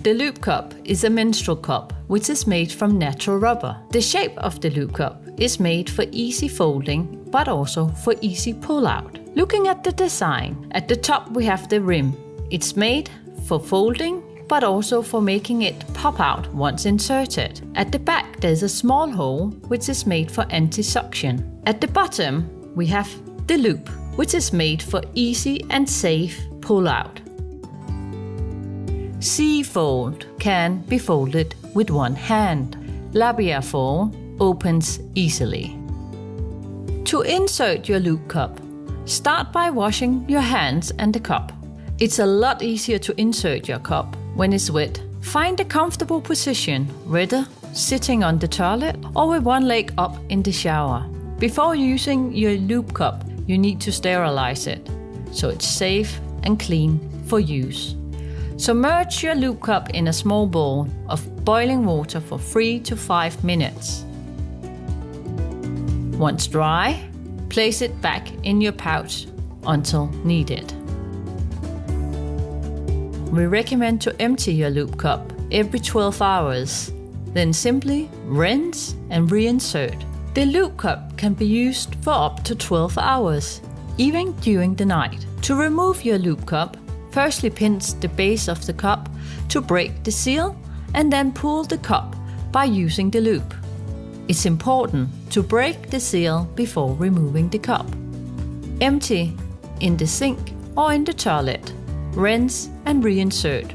The loop cup is a menstrual cup which is made from natural rubber. The shape of the loop cup is made for easy folding but also for easy pull out. Looking at the design, at the top we have the rim. It's made for folding but also for making it pop out once inserted. At the back there's a small hole which is made for anti-suction. At the bottom we have the loop, which is made for easy and safe pull out. C-fold can be folded with one hand. Labia fold opens easily. To insert your loop cup, start by washing your hands and the cup. It's a lot easier to insert your cup when it's wet. Find a comfortable position, whether sitting on the toilet or with one leg up in the shower. Before using your loop cup, you need to sterilize it, so it's safe and clean for use. Submerge your loop cup in a small bowl of boiling water for 3 to 5 minutes. Once dry, place it back in your pouch until needed. We recommend to empty your loop cup every 12 hours, then simply rinse and reinsert. The loop cup can be used for up to 12 hours, even during the night. To remove your loop cup, firstly pinch the base of the cup to break the seal and then pull the cup by using the loop. It's important to break the seal before removing the cup. Empty in the sink or in the toilet. Rinse and reinsert.